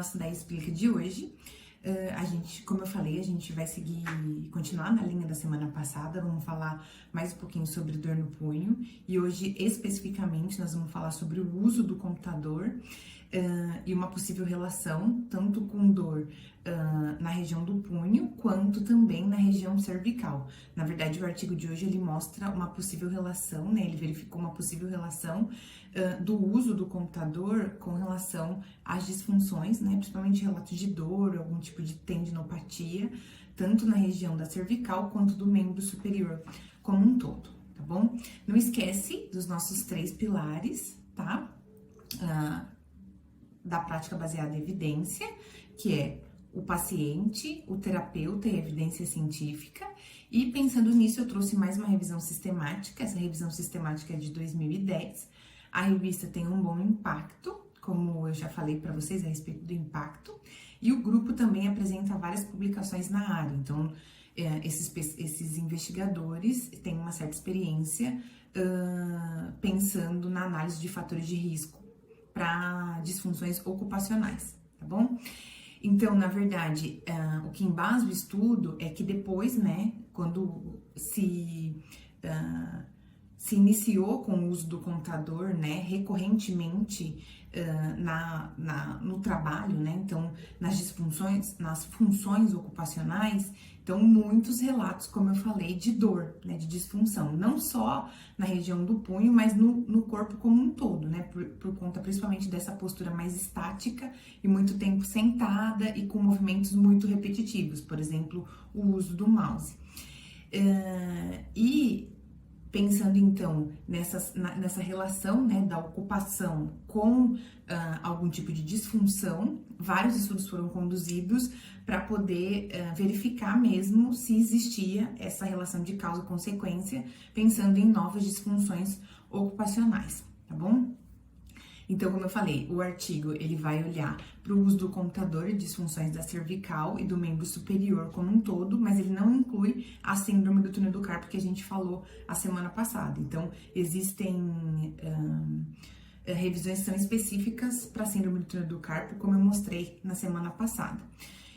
nosso Daí Explica de hoje. Como eu falei, a gente vai continuar na linha da semana passada, vamos falar mais um pouquinho sobre dor no punho. E hoje, especificamente, nós vamos falar sobre o uso do computador e uma possível relação, tanto com dor na região do punho, quanto também na região cervical. Na verdade, o artigo de hoje, ele mostra uma possível relação, né? Ele verificou uma possível relação do uso do computador com relação às disfunções, né? Principalmente relatos de dor, algum tipo de tendinopatia, tanto na região da cervical quanto do membro superior como um todo, tá bom? Não esquece dos nossos 3 pilares, tá? Da prática baseada em evidência, que é o paciente, o terapeuta e a evidência científica. E pensando nisso, eu trouxe mais uma revisão sistemática. Essa revisão sistemática é de 2010. A revista tem um bom impacto, como eu já falei para vocês a respeito do impacto. E o grupo também apresenta várias publicações na área. Então, esses investigadores têm uma certa experiência pensando na análise de fatores de risco para disfunções ocupacionais, tá bom? Então, na verdade, o que embasa o estudo é que depois, né, quando se iniciou com o uso do computador, né, recorrentemente no trabalho, né, então, nas funções ocupacionais, então, muitos relatos, como eu falei, de dor, né, de disfunção, não só na região do punho, mas no corpo como um todo, né, por conta principalmente dessa postura mais estática e muito tempo sentada e com movimentos muito repetitivos, por exemplo, o uso do mouse. E pensando então nessa relação, né, da ocupação com algum tipo de disfunção, vários estudos foram conduzidos para poder verificar mesmo se existia essa relação de causa e consequência, pensando em novas disfunções ocupacionais, tá bom? Então, como eu falei, o artigo ele vai olhar para o uso do computador e disfunções da cervical e do membro superior como um todo, mas ele não inclui a síndrome do túnel do carpo que a gente falou a semana passada. Então, existem revisões que são específicas para a síndrome do túnel do carpo, como eu mostrei na semana passada.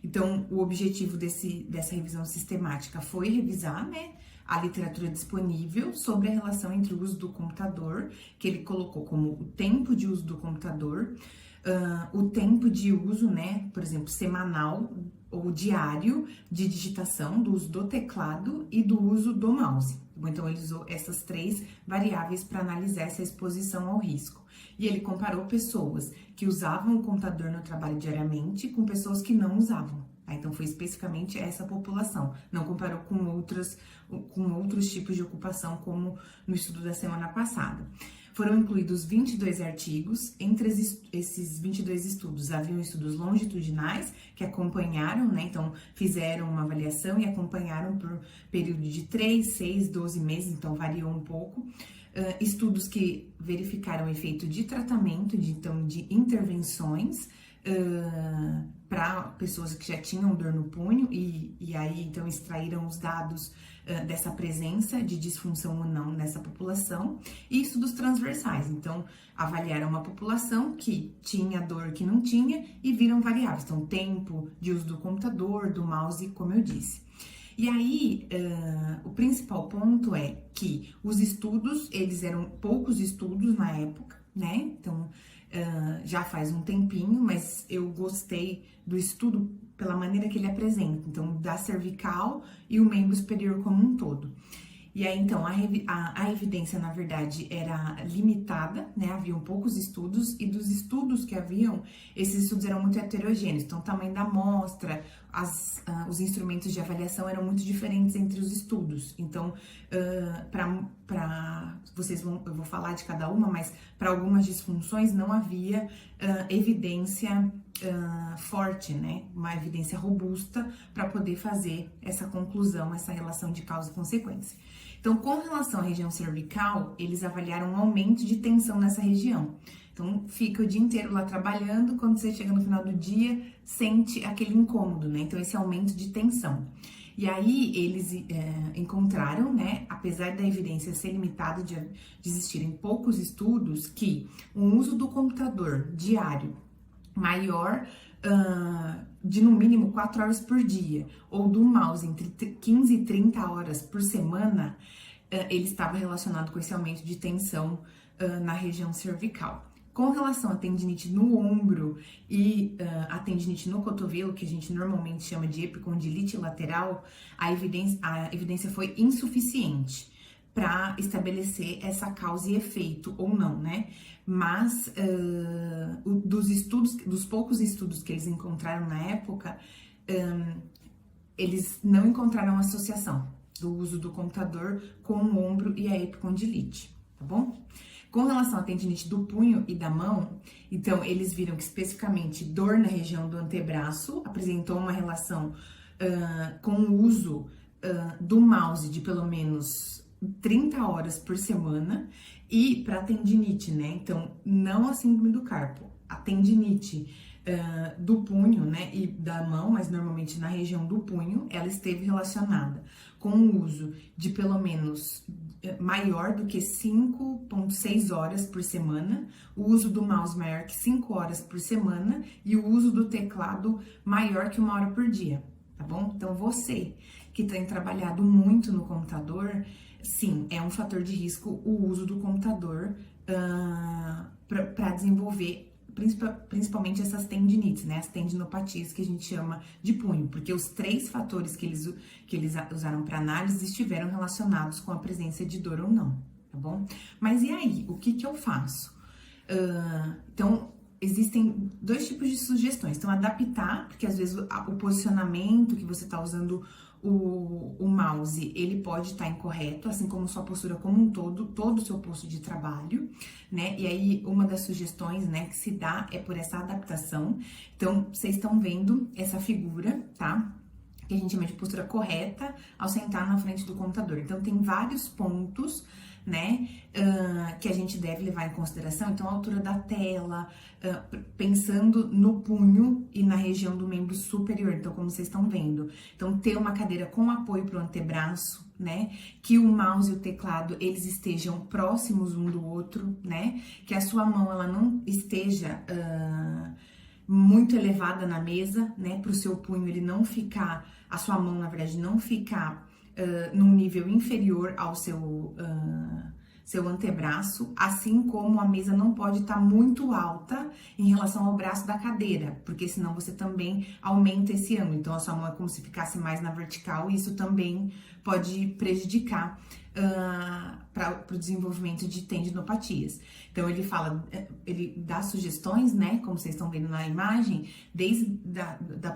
Então, o objetivo dessa revisão sistemática foi revisar, né, a literatura disponível sobre a relação entre o uso do computador, que ele colocou como o tempo de uso do computador, o tempo de uso, né, por exemplo, semanal ou diário de digitação, do uso do teclado e do uso do mouse. Então, ele usou essas 3 variáveis para analisar essa exposição ao risco. E ele comparou pessoas que usavam o computador no trabalho diariamente com pessoas que não usavam. Então, foi especificamente essa população, não comparou com outros tipos de ocupação, como no estudo da semana passada. Foram incluídos 22 artigos. Entre esses 22 estudos, haviam estudos longitudinais que acompanharam, né? Então, fizeram uma avaliação e acompanharam por período de 3, 6, 12 meses, então variou um pouco. Estudos que verificaram o efeito de tratamento, de intervenções, para pessoas que já tinham dor no punho e aí então extraíram os dados dessa presença de disfunção ou não nessa população, e estudos transversais, então avaliaram uma população que tinha dor, que não tinha, e viram variáveis, então tempo de uso do computador, do mouse, como eu disse. E aí, o principal ponto é que os estudos, eles eram poucos estudos na época, né? Então, já faz um tempinho, mas eu gostei do estudo pela maneira que ele apresenta, então, da cervical e o membro superior como um todo. E aí, então, a evidência, na verdade, era limitada, né? Haviam poucos estudos, e dos estudos que haviam, esses estudos eram muito heterogêneos. Então, o tamanho da amostra, os instrumentos de avaliação eram muito diferentes entre os estudos. Então, eu vou falar de cada uma, mas para algumas disfunções não havia evidência forte, né? Uma evidência robusta para poder fazer essa conclusão, essa relação de causa e consequência. Então, com relação à região cervical, eles avaliaram um aumento de tensão nessa região. Então, fica o dia inteiro lá trabalhando, quando você chega no final do dia, sente aquele incômodo, né? Então, esse aumento de tensão. E aí, eles encontraram, né, apesar da evidência ser limitada de existirem poucos estudos, que o uso do computador diário maior de no mínimo 4 horas por dia, ou do mouse entre 15 e 30 horas por semana, ele estava relacionado com esse aumento de tensão na região cervical. Com relação à tendinite no ombro e a tendinite no cotovelo, que a gente normalmente chama de epicondilite lateral, a evidência foi insuficiente para estabelecer essa causa e efeito ou não, né? Mas dos poucos estudos que eles encontraram na época, eles não encontraram associação do uso do computador com o ombro e a epicondilite, tá bom? Com relação à tendinite do punho e da mão, então eles viram que especificamente dor na região do antebraço apresentou uma relação com o uso do mouse de pelo menos 30 horas por semana, e para tendinite, né? Então, não a síndrome do carpo, a tendinite do punho, né, e da mão, mas normalmente na região do punho, ela esteve relacionada com o uso de pelo menos maior do que 5,6 horas por semana, o uso do mouse maior que 5 horas por semana e o uso do teclado maior que 1 hora por dia, tá bom? Então, você que tem trabalhado muito no computador, sim, é um fator de risco o uso do computador para desenvolver principalmente essas tendinites, né? As tendinopatias que a gente chama de punho, porque os 3 fatores que eles usaram para análise estiveram relacionados com a presença de dor ou não, tá bom? Mas e aí, o que eu faço? Então, existem 2 tipos de sugestões. Então, adaptar, porque às vezes o posicionamento que você está usando o mouse, ele pode estar incorreto, assim como sua postura como um todo o seu posto de trabalho, né? E aí, uma das sugestões, né, que se dá é por essa adaptação. Então, vocês estão vendo essa figura, tá? Que a gente chama de postura correta ao sentar na frente do computador. Então, tem vários pontos, né, que a gente deve levar em consideração. Então, a altura da tela, pensando no punho e na região do membro superior, então, como vocês estão vendo. Então, ter uma cadeira com apoio para o antebraço, né, que o mouse e o teclado, eles estejam próximos um do outro, né, que a sua mão, ela não esteja muito elevada na mesa, né, para o seu punho ele não ficar, a sua mão, na verdade, não ficar num nível inferior ao seu antebraço, assim como a mesa não pode estar muito alta em relação ao braço da cadeira, porque senão você também aumenta esse ângulo. Então, a sua mão é como se ficasse mais na vertical e isso também pode prejudicar para o desenvolvimento de tendinopatias. Então, ele dá sugestões, né, como vocês estão vendo na imagem, desde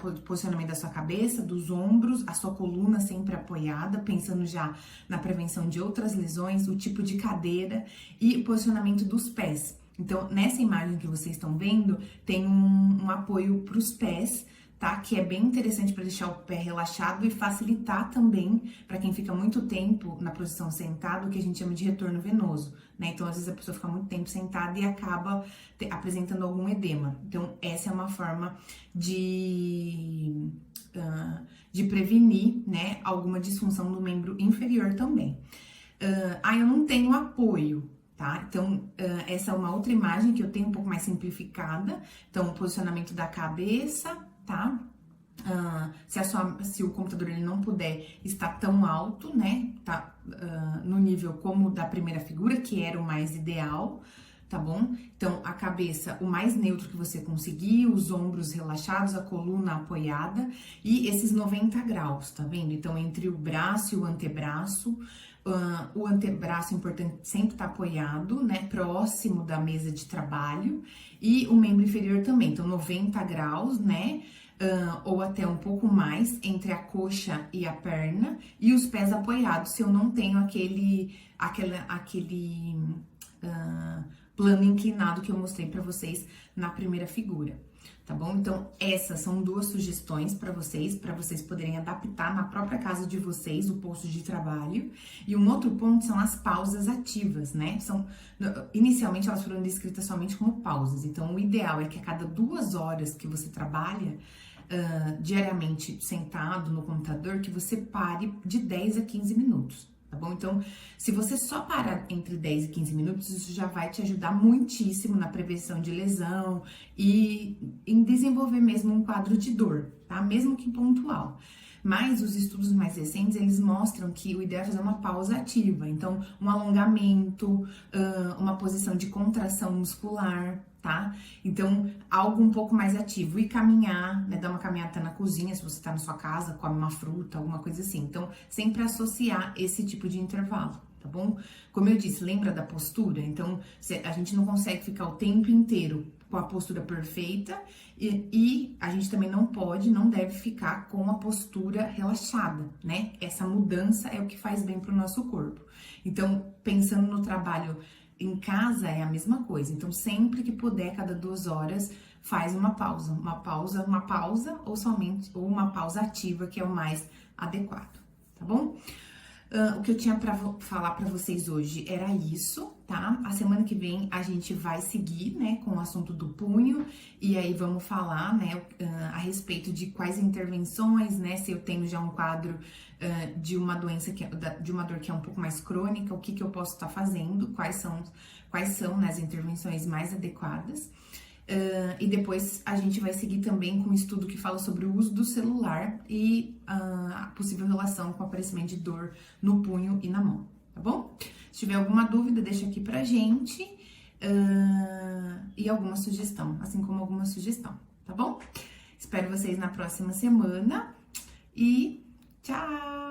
o posicionamento da sua cabeça, dos ombros, a sua coluna sempre apoiada, pensando já na prevenção de outras lesões, o tipo de cadeira e o posicionamento dos pés. Então, nessa imagem que vocês estão vendo, tem um apoio para os pés, tá? Que é bem interessante para deixar o pé relaxado e facilitar também para quem fica muito tempo na posição sentado, o que a gente chama de retorno venoso, né? Então, às vezes a pessoa fica muito tempo sentada e acaba apresentando algum edema. Então, essa é uma forma de prevenir, né, alguma disfunção do membro inferior também. Eu não tenho apoio. Tá? Então, essa é uma outra imagem que eu tenho um pouco mais simplificada. Então, o posicionamento da cabeça, tá? Se o computador ele não puder estar tão alto, né? Tá no nível como da primeira figura, que era o mais ideal, tá bom? Então, a cabeça o mais neutro que você conseguir, os ombros relaxados, a coluna apoiada e esses 90 graus, tá vendo? Então, entre o braço e o antebraço, o antebraço, importante, sempre tá apoiado, né, próximo da mesa de trabalho, e o membro inferior também, então 90 graus, né, ou até um pouco mais entre a coxa e a perna, e os pés apoiados, se eu não tenho aquele plano inclinado que eu mostrei para vocês na primeira figura. Tá bom? Então, essas são 2 sugestões para vocês poderem adaptar na própria casa de vocês, o posto de trabalho. E um outro ponto são as pausas ativas, né? Inicialmente, elas foram descritas somente como pausas. Então, o ideal é que a cada 2 horas que você trabalha diariamente sentado no computador, que você pare de 10 a 15 minutos. tá bom? Então, se você só parar entre 10 e 15 minutos, isso já vai te ajudar muitíssimo na prevenção de lesão e em desenvolver mesmo um quadro de dor, tá? Mesmo que pontual. Mas os estudos mais recentes, eles mostram que o ideal é fazer uma pausa ativa. Então, um alongamento, uma posição de contração muscular, tá? Então, algo um pouco mais ativo. E caminhar, né? Dar uma caminhada na cozinha, se você tá na sua casa, come uma fruta, alguma coisa assim. Então, sempre associar esse tipo de intervalo, tá bom? Como eu disse, lembra da postura? Então, a gente não consegue ficar o tempo inteiro com a postura perfeita e a gente também não deve ficar com a postura relaxada, né? Essa mudança é o que faz bem pro nosso corpo. Então, pensando no trabalho em casa é a mesma coisa. Então, sempre que puder, cada 2 horas, faz uma pausa, ou uma pausa ativa, que é o mais adequado, tá bom? O que eu tinha pra falar pra vocês hoje era isso, tá? A semana que vem a gente vai seguir, né, com o assunto do punho, e aí vamos falar, né, a respeito de quais intervenções, né, se eu tenho já um quadro de uma doença, de uma dor que é um pouco mais crônica, o que eu posso estar fazendo, quais são, né, as intervenções mais adequadas. E depois a gente vai seguir também com um estudo que fala sobre o uso do celular e a possível relação com o aparecimento de dor no punho e na mão, tá bom? Se tiver alguma dúvida, deixa aqui pra gente e alguma sugestão, assim como alguma sugestão, tá bom? Espero vocês na próxima semana e tchau!